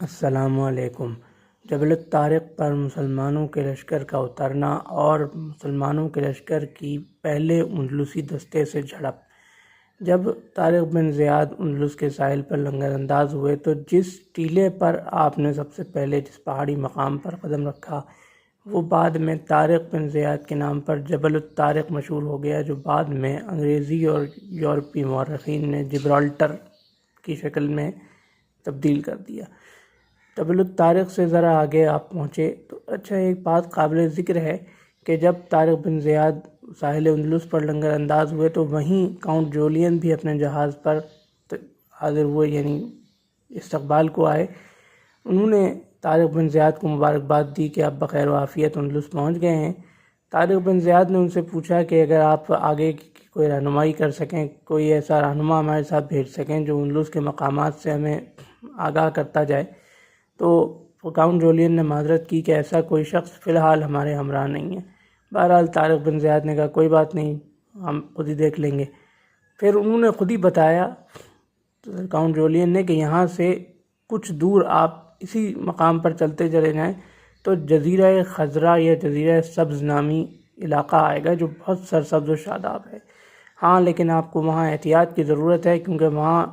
السلام علیکم۔ جبل الطارق پر مسلمانوں کے لشکر کا اترنا اور مسلمانوں کے لشکر کی پہلے اندلسی دستے سے جھڑپ۔ جب طارق بن زیاد اندلس کے ساحل پر لنگر انداز ہوئے تو جس ٹیلے پر آپ نے سب سے پہلے جس پہاڑی مقام پر قدم رکھا وہ بعد میں طارق بن زیاد کے نام پر جبل الطارق مشہور ہو گیا، جو بعد میں انگریزی اور یورپی مورخین نے جبرالٹر کی شکل میں تبدیل کر دیا۔ جبل الطارق سے ذرا آگے آپ پہنچے تو ایک بات قابل ذکر ہے کہ جب طارق بن زیاد ساحل اندلس پر لنگر انداز ہوئے تو وہیں کاؤنٹ جولین بھی اپنے جہاز پر حاضر ہوئے، یعنی استقبال کو آئے۔ انہوں نے طارق بن زیاد کو مبارکباد دی کہ آپ بخیر و عافیت اندلس پہنچ گئے ہیں۔ طارق بن زیاد نے ان سے پوچھا کہ اگر آپ آگے کی کوئی رہنمائی کر سکیں، کوئی ایسا رہنما ہمارے ساتھ بھیج سکیں جو اندلس کے مقامات سے ہمیں آگاہ کرتا جائے، تو کاؤنٹ جولین نے معذرت کی کہ ایسا کوئی شخص فی الحال ہمارے ہمراہ نہیں ہے۔ بہرحال طارق بن زیاد نے کہا کوئی بات نہیں، ہم خود ہی دیکھ لیں گے۔ پھر انہوں نے خود ہی بتایا کاؤنٹ جولین نے کہ یہاں سے کچھ دور آپ اسی مقام پر چلتے چلے جائیں تو جزیرہ خضرا یا جزیرہ سبز نامی علاقہ آئے گا جو بہت سرسبز و شاداب ہے۔ ہاں، لیکن آپ کو وہاں احتیاط کی ضرورت ہے کیونکہ وہاں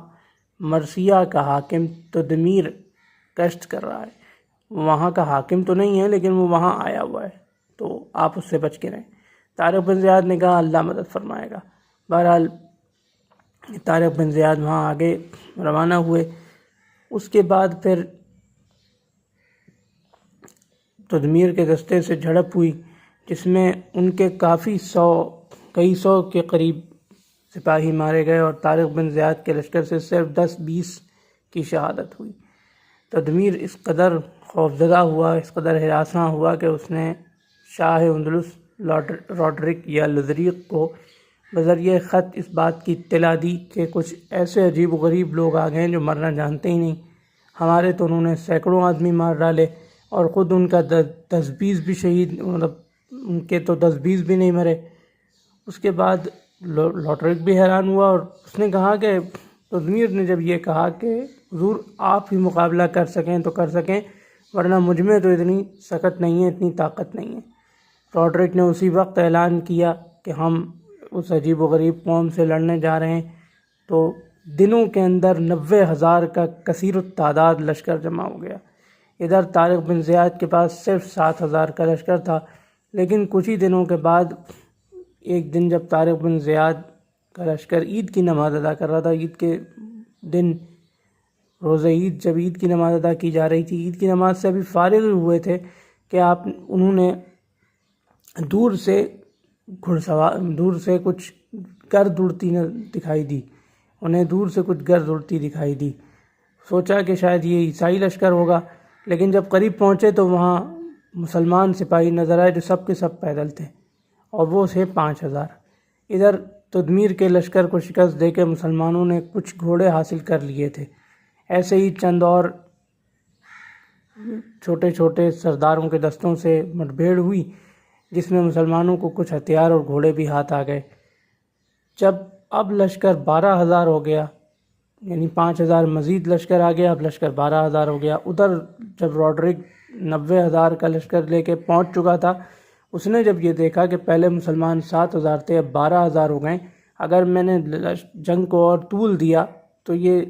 مرثیہ کا حاکم تدمیر گشت کر رہا ہے۔ وہاں کا حاکم تو نہیں ہے لیکن وہ وہاں آیا ہوا ہے، تو آپ اس سے بچ کے رہیں۔ طارق بن زیاد نے کہا اللہ مدد فرمائے گا۔ بہرحال طارق بن زیاد وہاں آگے روانہ ہوئے۔ اس کے بعد پھر تدمیر کے دستے سے جھڑپ ہوئی جس میں ان کے کئی سو کے قریب سپاہی مارے گئے اور طارق بن زیاد کے لشکر سے صرف 10-20 کی شہادت ہوئی۔ تدمیر اس قدر خوفزدہ ہوا، اس قدر ہراساں ہوا کہ اس نے شاہ اندلس روڈرک یا لذریق کو بذریعہ خط اس بات کی اطلاع دی کہ کچھ ایسے عجیب و غریب لوگ آ گئے ہیں جو مرنا جانتے ہی نہیں۔ ہمارے تو انہوں نے سینکڑوں آدمی مار ڈالے اور خود ان کا 10-20 بھی شہید، مطلب ان کے تو 10-20 بھی نہیں مرے۔ اس کے بعد لوٹرک بھی حیران ہوا اور اس نے کہا کہ تدمیر نے جب یہ کہا کہ حضور آپ ہی مقابلہ کر سکیں تو کر سکیں، ورنہ مجھ میں تو اتنی سکت نہیں ہے، اتنی طاقت نہیں ہے۔ روڈرک نے اسی وقت اعلان کیا کہ ہم اس عجیب و غریب قوم سے لڑنے جا رہے ہیں، تو دنوں کے اندر 90,000 کا کثیر التعداد لشکر جمع ہو گیا۔ ادھر طارق بن زیاد کے پاس صرف 7,000 کا لشکر تھا، لیکن کچھ ہی دنوں کے بعد ایک دن جب طارق بن زیاد کا لشکر عید کی نماز ادا کر رہا تھا، عید کے دن روزہ عید جب عید کی نماز ادا کی جا رہی تھی، عید کی نماز سے ابھی فارغ ہوئے تھے کہ انہوں نے دور سے کچھ گرد اڑتی دکھائی دی، انہیں دور سے کچھ گرد اڑتی دکھائی دی۔ سوچا کہ شاید یہ عیسائی لشکر ہوگا، لیکن جب قریب پہنچے تو وہاں مسلمان سپاہی نظر آئے جو سب کے سب پیدل تھے اور وہ تھے 5,000۔ ادھر تدمیر کے لشکر کو شکست دے کے مسلمانوں نے کچھ گھوڑے حاصل کر لیے تھے۔ ایسے ہی چند اور چھوٹے چھوٹے سرداروں کے دستوں سے مٹبھیڑ ہوئی جس میں مسلمانوں کو کچھ ہتھیار اور گھوڑے بھی ہاتھ آ گئے۔ جب اب لشکر 12,000 ہو گیا، یعنی 5,000 مزید لشکر آ گیا، اب لشکر 12,000 ہو گیا۔ ادھر جب روڈرک 90,000 کا لشکر لے کے پہنچ چکا تھا، اس نے جب یہ دیکھا کہ پہلے مسلمان 7,000 تھے، اب 12,000 ہو گئے، اگر میں نے جنگ کو اور طول دیا تو یہ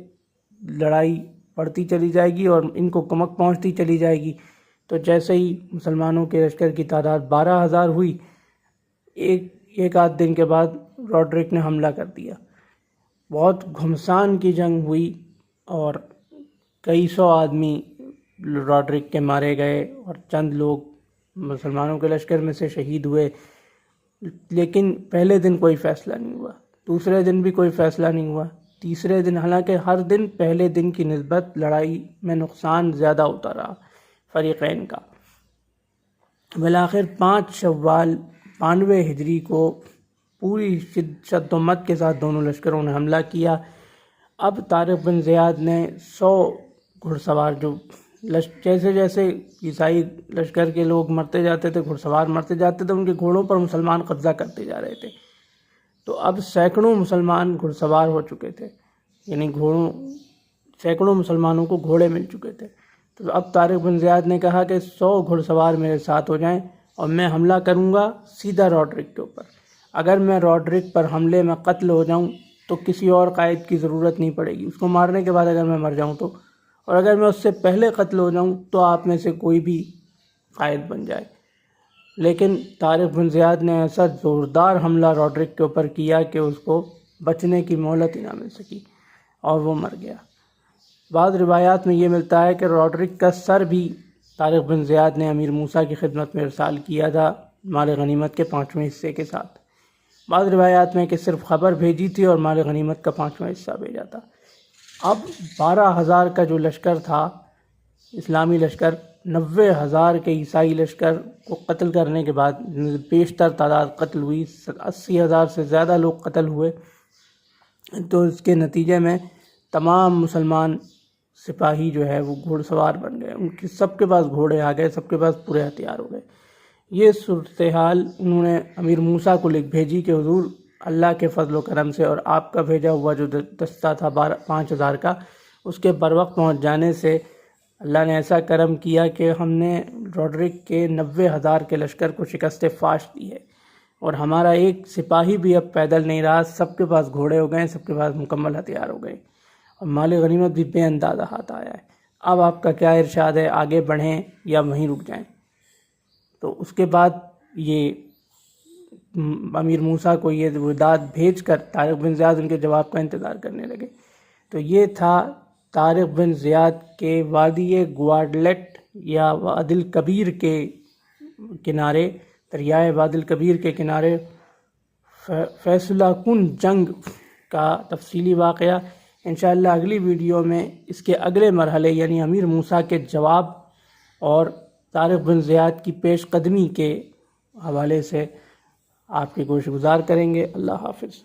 لڑائی بڑھتی چلی جائے گی اور ان کو کمک پہنچتی چلی جائے گی۔ تو جیسے ہی مسلمانوں کے لشکر کی تعداد 12,000 ہوئی، ایک آدھ دن کے بعد روڈرک نے حملہ کر دیا۔ بہت گھمسان کی جنگ ہوئی اور کئی سو آدمی روڈرک کے مارے گئے اور چند لوگ مسلمانوں کے لشکر میں سے شہید ہوئے، لیکن پہلے دن کوئی فیصلہ نہیں ہوا، دوسرے دن بھی کوئی فیصلہ نہیں ہوا، تیسرے دن، حالانکہ ہر دن پہلے دن کی نسبت لڑائی میں نقصان زیادہ ہوتا رہا فریقین کا۔ بالآخر 5 شوال 92 ہجری کو پوری شد و مت کے ساتھ دونوں لشکروں نے حملہ کیا۔ اب طارق بن زیاد نے 100 گھڑ سوار، جو جیسے جیسے عیسائی لشکر کے لوگ مرتے جاتے تھے، گھڑ سوار مرتے جاتے تھے، ان کے گھوڑوں پر مسلمان قبضہ کرتے جا رہے تھے، تو اب سینکڑوں مسلمان گھڑ سوار ہو چکے تھے، یعنی سینکڑوں مسلمانوں کو گھوڑے مل چکے تھے۔ تو اب طارق بن زیاد نے کہا کہ 100 گھڑ سوار میرے ساتھ ہو جائیں اور میں حملہ کروں گا سیدھا روڈرک کے اوپر. اگر میں روڈرک پر حملے میں قتل ہو جاؤں تو کسی اور قائد کی ضرورت نہیں پڑے گی. اس کو مارنے کے بعد اگر میں مر جاؤں تو، اور اگر میں اس سے پہلے قتل ہو جاؤں تو آپ میں سے کوئی بھی قائد بن جائے. لیکن طارق بن زیاد نے ایسا زوردار حملہ روڈرک کے اوپر کیا کہ اس کو بچنے کی مہلت ہی نہ مل سکی اور وہ مر گیا. بعض روایات میں یہ ملتا ہے کہ روڈرک کا سر بھی طارق بن زیاد نے امیر موسیٰ کی خدمت میں ارسال کیا تھا مال غنیمت کے 5ویں حصے کے ساتھ. بعض روایات میں کہ صرف خبر بھیجی تھی اور مال غنیمت کا 5واں حصہ بھیجا تھا. اب 12,000 کا جو لشکر تھا اسلامی لشکر، 90,000 کے عیسائی لشکر کو قتل کرنے کے بعد بیشتر تعداد قتل ہوئی، 80,000 سے زیادہ لوگ قتل ہوئے. تو اس کے نتیجے میں تمام مسلمان سپاہی جو ہے وہ گھوڑ سوار بن گئے. ان کی سب کے پاس گھوڑے آ گئے، سب کے پاس پورے ہتھیار ہو گئے. یہ صورتحال انہوں نے امیر موسیٰ کو لکھ بھیجی کہ حضور اللہ کے فضل و کرم سے اور آپ کا بھیجا ہوا جو دستہ تھا 5,000 کا، اس کے بر وقت پہنچ جانے سے اللہ نے ایسا کرم کیا کہ ہم نے روڈرک کے 90,000 کے لشکر کو شکست فاش دی ہے، اور ہمارا ایک سپاہی بھی اب پیدل نہیں رہا. سب کے پاس گھوڑے ہو گئے، سب کے پاس مکمل ہتھیار ہو گئے، اور مال غنیمت بھی بے اندازہ ہاتھ آیا ہے. اب آپ کا کیا ارشاد ہے، آگے بڑھیں یا وہیں رک جائیں؟ تو اس کے بعد یہ امیر موسیٰ کو یہ وداد بھیج کر طارق بن زیاد ان کے جواب کا انتظار کرنے لگے. تو یہ تھا طارق بن زیاد کے وادی گواڈلٹ یا وادی الکبیر کے کنارے، دریائے وادی الکبیر کے کنارے فیصلہ کن جنگ کا تفصیلی واقعہ. انشاءاللہ اگلی ویڈیو میں اس کے اگلے مرحلے یعنی امیر موسیٰ کے جواب اور طارق بن زیاد کی پیش قدمی کے حوالے سے آپ کی گوش گزار کریں گے. اللہ حافظ.